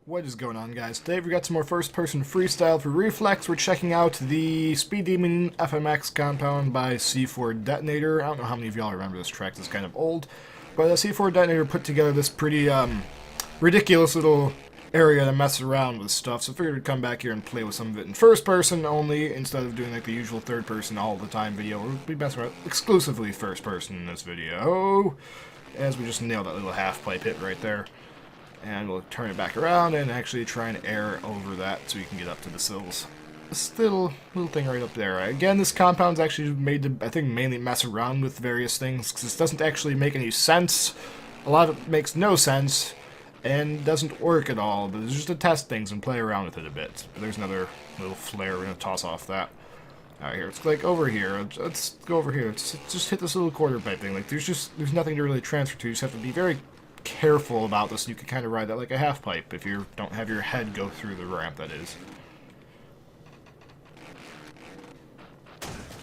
What is going on, guys? Today we got some more first-person freestyle for Reflex. We're checking out the Speed Demon FMX compound by C4 Detonator. I don't know how many of y'all remember this track. It's kind of old. But C4 Detonator put together this pretty ridiculous little area to mess around with stuff. So I figured I'd come back here and play with some of it in first person only, instead of doing like the usual third person all the time video. We'll be messing around exclusively first person in this video, as we just nailed that little half pipe hit right there. And we'll turn it back around and actually try and air over that so you can get up to the sills. This little thing right up there. Again, this compound's actually made to, I think, mainly mess around with various things, because this doesn't actually make any sense. A lot of it makes no sense, and doesn't work at all, but it's just to test things and play around with it a bit. But there's another little flare, we're going to toss off that. Alright, here, it's like over here. Let's go over here. Let's just hit this little quarter pipe thing. Like, there's nothing to really transfer to. You just have to be very careful about this. You can kind of ride that like a half pipe if you don't have your head go through the ramp, that is.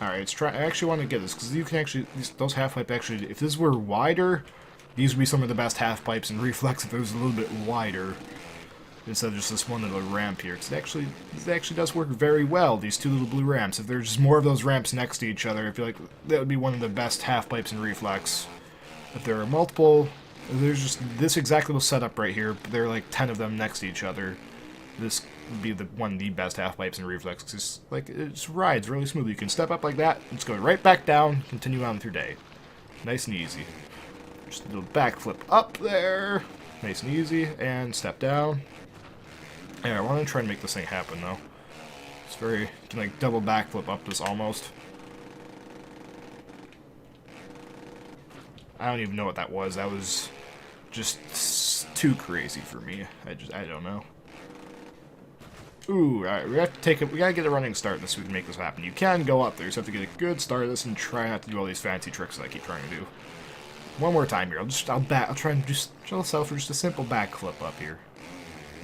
Alright, let's try. I actually want to get this, because you can actually, those half pipe actually, if this were wider, these would be some of the best half pipes in Reflex if it was a little bit wider, instead of just this one little ramp here. It actually does work very well, these two little blue ramps. If there's just more of those ramps next to each other, I feel like that would be one of the best half pipes in Reflex. If there are multiple, there's just this exact little setup right here, but there are like 10 of them next to each other. This would be one of the best half pipes in Reflex, because like, it just rides really smoothly. You can step up like that, and just go right back down, continue on with your day. Nice and easy. Just a little backflip up there, nice and easy, and step down. Yeah, I want to try and make this thing happen though. It's very, you can like double backflip up this almost. I don't even know what that was. That was just too crazy for me. I don't know. Ooh, alright, we gotta get a running start this so we can make this happen. You can go up there, you just have to get a good start of this and try not to do all these fancy tricks that I keep trying to do. One more time here. I'll try and just show myself for just a simple backflip up here.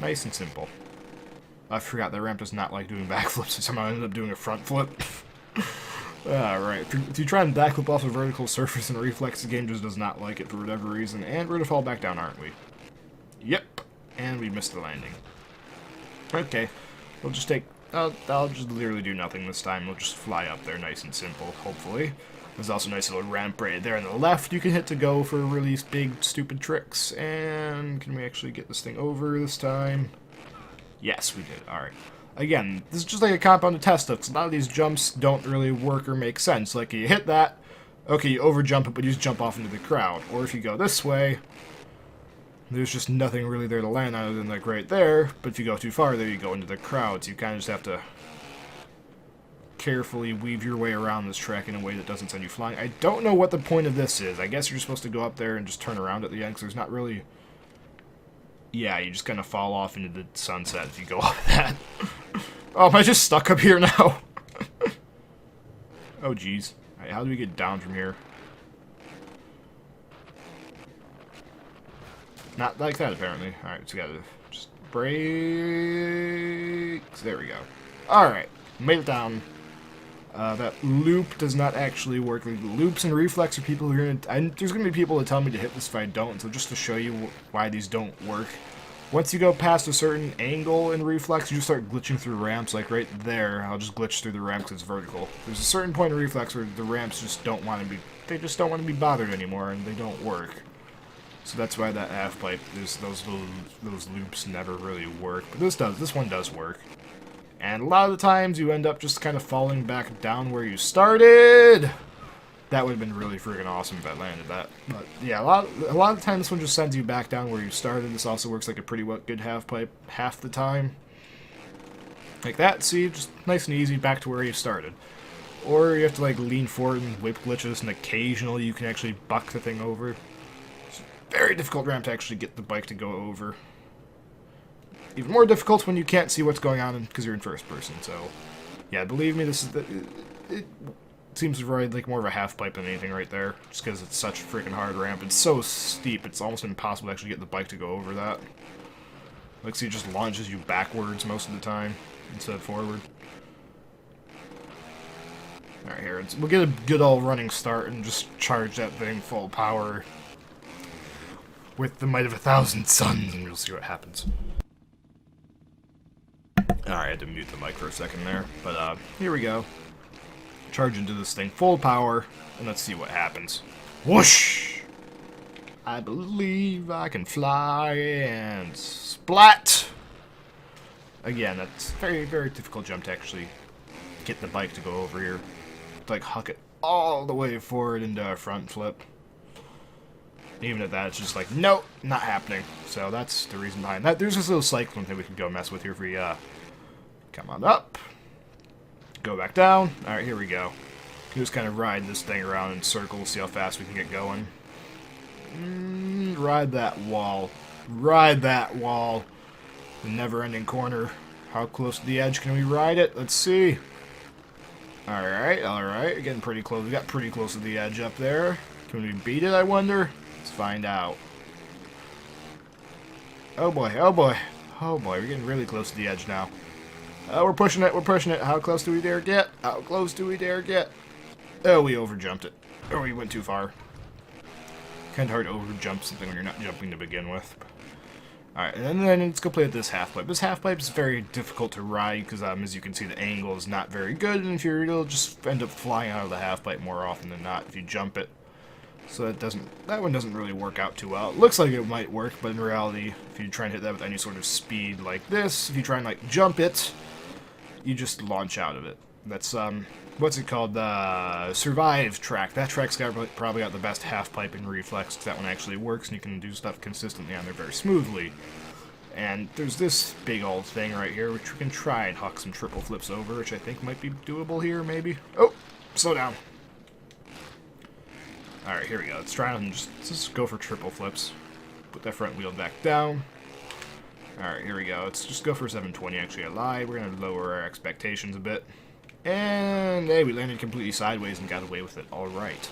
Nice and simple. I forgot that ramp does not like doing backflips, so somehow I ended up doing a front flip. Alright, if you try and backflip off a vertical surface in Reflex, the game just does not like it for whatever reason, and we're gonna fall back down, aren't we? Yep, and we missed the landing. Okay, we'll just take, I'll just literally do nothing this time. We'll just fly up there nice and simple, hopefully. There's also a nice little ramp right there on the left you can hit to go for really big, stupid tricks. And can we actually get this thing over this time? Yes, we did. Alright. Again, this is just like a compound to test stuff. A lot of these jumps don't really work or make sense. Like, you hit that, okay, you overjump it, but you just jump off into the crowd. Or if you go this way, there's just nothing really there to land other than like right there. But if you go too far, there you go into the crowd. So you kind of just have to carefully weave your way around this track in a way that doesn't send you flying. I don't know what the point of this is. I guess you're supposed to go up there and just turn around at the end, because there's not really... Yeah, you just kind of fall off into the sunset if you go up that. Oh, am I just stuck up here now? Oh, jeez. Alright, how do we get down from here? Not like that, apparently. Alright, so we gotta just brake. There we go. Alright, made it down. That loop does not actually work. Like, loops and Reflex are people who are gonna... there's gonna be people that tell me to hit this if I don't, so just to show you why these don't work. Once you go past a certain angle in Reflex, you just start glitching through ramps. Like right there, I'll just glitch through the ramp because it's vertical. There's a certain point in Reflex where the ramps just don't want to be... They just don't want to be bothered anymore, and they don't work. So that's why that half pipe, those loops never really work. But this one does work. And a lot of the times you end up just kind of falling back down where you started. That would have been really freaking awesome if I landed that. But yeah, a lot of the time this one just sends you back down where you started. This also works like a pretty good half pipe half the time. Like that, see, just nice and easy back to where you started. Or you have to like lean forward and whip glitches, and occasionally you can actually buck the thing over. It's a very difficult ramp to actually get the bike to go over. Even more difficult when you can't see what's going on because you're in first person. So, yeah, believe me, this is it seems to ride like more of a half pipe than anything right there, just because it's such a freaking hard ramp. It's so steep, it's almost impossible to actually get the bike to go over that. Like, see, it just launches you backwards most of the time instead of forward. Alright, here, we'll get a good old running start and just charge that thing full power with the might of 1,000 suns, and we'll see what happens. Alright, I had to mute the mic for a second there. But, here we go. Charge into this thing full power, and let's see what happens. Whoosh! I believe I can fly, and splat! Again, that's very, very difficult jump to actually get the bike to go over here. To, like, huck it all the way forward into a front flip. Even at that, it's just like, nope, not happening. So that's the reason behind that. There's this little cyclone thing we can go mess with here if we, come on up. Go back down. Alright, here we go. Can just kind of ride this thing around in circles, see how fast we can get going. Ride that wall. Ride that wall. The never-ending corner. How close to the edge can we ride it? Let's see. Alright, alright. We're getting pretty close. We got pretty close to the edge up there. Can we beat it, I wonder? Let's find out. Oh boy, oh boy. Oh boy, we're getting really close to the edge now. We're pushing it, we're pushing it. How close do we dare get? How close do we dare get? Oh, we overjumped it. Or we went too far. Kind of hard to overjump something when you're not jumping to begin with. Alright, and then let's go play with this half pipe. This half pipe is very difficult to ride because, as you can see, the angle is not very good, and if you'll just end up flying out of the half pipe more often than not if you jump it. So that one doesn't really work out too well. It looks like it might work, but in reality, if you try and hit that with any sort of speed like this, if you try and like jump it, you just launch out of it. That's what's it called? The Survive track. That track's probably got the best half pipe in Reflex, because that one actually works and you can do stuff consistently on there very smoothly. And there's this big old thing right here, which we can try and huck some triple flips over, which I think might be doable here, maybe. Oh, slow down. Alright, here we go. Let's try and just go for triple flips. Put that front wheel back down. Alright, here we go. Let's just go for 720. Actually, I lied. We're going to lower our expectations a bit. And, hey, we landed completely sideways and got away with it. Alright.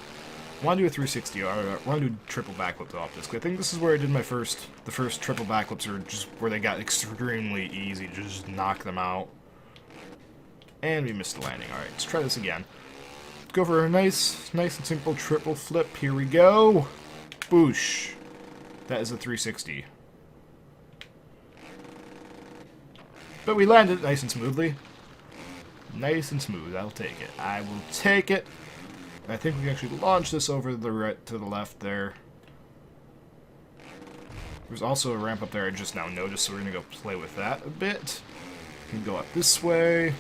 I want to do a 360. I want to do triple backflips off this. I think this is where I did the first triple backflips, are just where they got extremely easy. Just knock them out. And we missed the landing. Alright, let's try this again. Go for a nice and simple triple flip. Here we go. Boosh. That is a 360. But we landed nice and smoothly. Nice and smooth. I'll take it. I will take it. I think we can actually launch this over the right to the left there. There's also a ramp up there I just now noticed, so we're going to go play with that a bit. We can go up this way.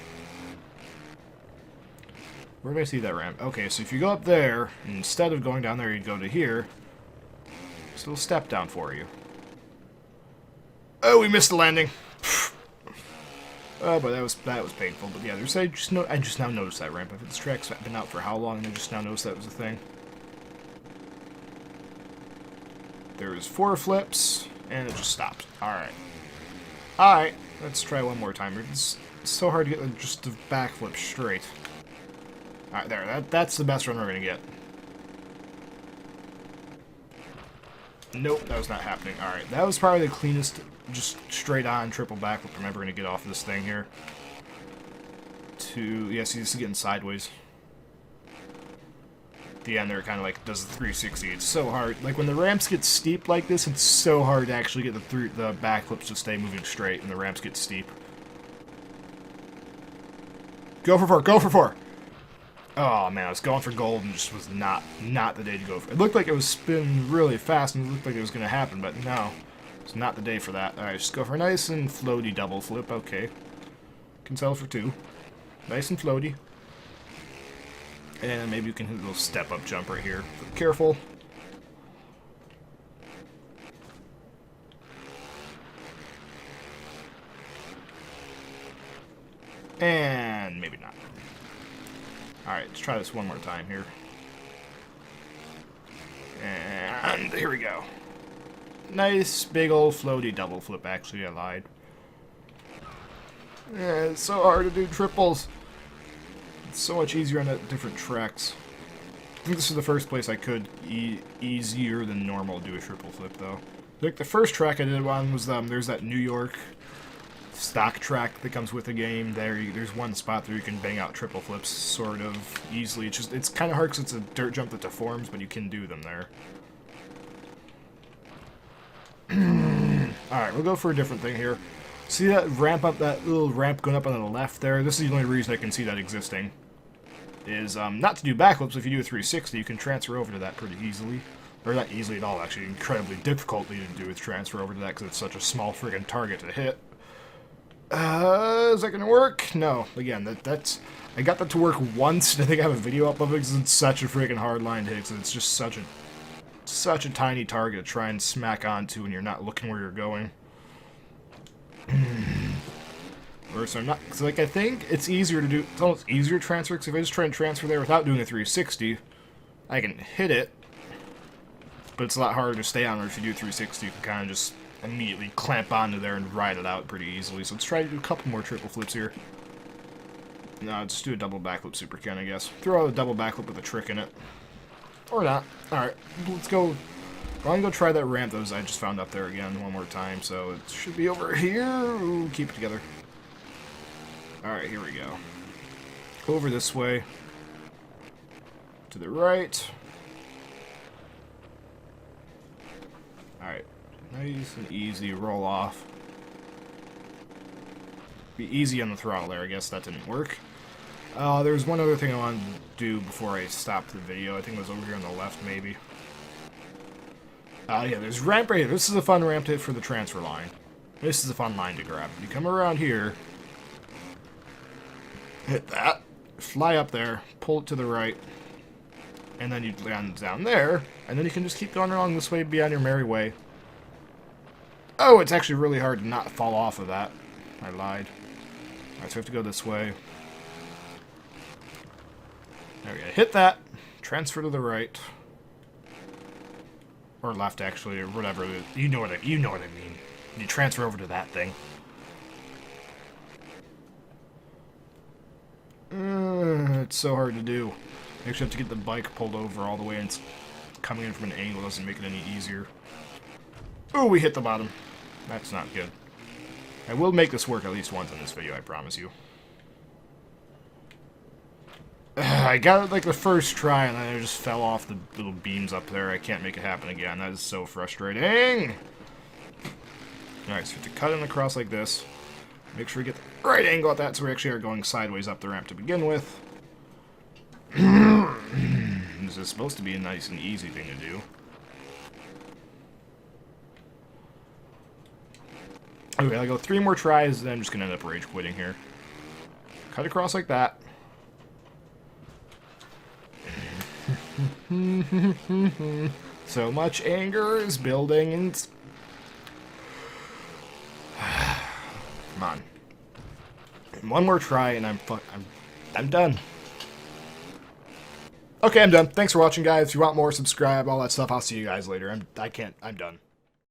Where did I see that ramp? Okay, so if you go up there, instead of going down there, you'd go to here. Just a little step down for you. Oh, we missed the landing. Oh, but that was painful. But yeah, I just now noticed that ramp. This track's been out for how long, and I just now noticed that was a thing. There was 4 flips, and it just stopped. Alright. Alright, let's try one more time. It's so hard to get just the backflip straight. Alright, there. That's the best run we're going to get. Nope, that was not happening. Alright, that was probably the cleanest, just straight on triple backflip I'm ever going to get off of this thing here. Yeah, see, this is getting sideways. At the end there, it kind of like does the 360. It's so hard. Like, when the ramps get steep like this, it's so hard to actually get the backflips to stay moving straight when the ramps get steep. Go for 4, go for 4! Oh man, I was going for gold and just was not the day to go for it. It looked like it was spinning really fast and it looked like it was going to happen, but no. It's not the day for that. Alright, just go for a nice and floaty double flip. Okay. Can sell for 2. Nice and floaty. And maybe you can hit a little step-up jump right here. But careful. And maybe not. Alright, let's try this one more time here. And here we go. Nice, big old floaty double flip. Actually, I lied. Yeah, it's so hard to do triples. It's so much easier on different tracks. I think this is the first place I could easier than normal do a triple flip, though. Like, the first track I did on was, there's that New York stock track that comes with the game. There's one spot there you can bang out triple flips sort of easily. It's kind of hard because it's a dirt jump that deforms, but you can do them there. Alright, we'll go for a different thing here. See that ramp up, that little ramp going up on the left there? This is the only reason I can see that existing. Is not to do backflips. If you do a 360, you can transfer over to that pretty easily. Or not easily at all, actually. Incredibly difficultly to do with transfer over to that because it's such a small friggin' target to hit. Is that gonna work? No. Again, that's... I got that to work once, and I think I have a video up of it because it's such a friggin' hard line to hit, because it's just such a tiny target to try and smack onto when you're not looking where you're going. Or so I'm not, cause like I think it's easier to do. It's almost easier to transfer. Cause if I just try and transfer there without doing a 360, I can hit it. But it's a lot harder to stay on. Or if you do 360, you can kind of just immediately clamp onto there and ride it out pretty easily. So let's try to do a couple more triple flips here. No, just do a double backflip super can, I guess. Throw out a double backflip with a trick in it, or not. All right, let's go. I'm gonna go try that ramp that I just found up there again one more time. So it should be over here. Ooh, keep it together. Alright, here we go. Over this way. To the right. Alright. Nice and easy. Roll off. Be easy on the throttle there. I guess that didn't work. There's one other thing I wanted to do before I stopped the video. I think it was over here on the left, maybe. Yeah, there's ramp right here. This is a fun ramp to hit for the transfer line. This is a fun line to grab. You come around here. Hit that, fly up there, pull it to the right, and then you land down there, and then you can just keep going along this way, be on your merry way. Oh, it's actually really hard to not fall off of that. I lied. Alright, so we have to go this way. There we go. Hit that, transfer to the right. Or left, actually, or whatever. You know what I mean. You transfer over to that thing. It's so hard to do. You actually have to get the bike pulled over all the way, and it's coming in from an angle doesn't make it any easier. Oh, we hit the bottom. That's not good. I will make this work at least once in this video, I promise you. I got it like the first try, and then I just fell off the little beams up there. I can't make it happen again. That is so frustrating. Alright, so you have to cut in across like this. Make sure we get the right angle at that, so we actually are going sideways up the ramp to begin with. This is supposed to be a nice and easy thing to do. Okay, I'll go 3 more tries, then I'm just going to end up rage quitting here. Cut across like that. So much anger is building, and... Come on. One more try, and I'm done. Okay, I'm done. Thanks for watching, guys. If you want more, subscribe, all that stuff. I'll see you guys later. I'm done.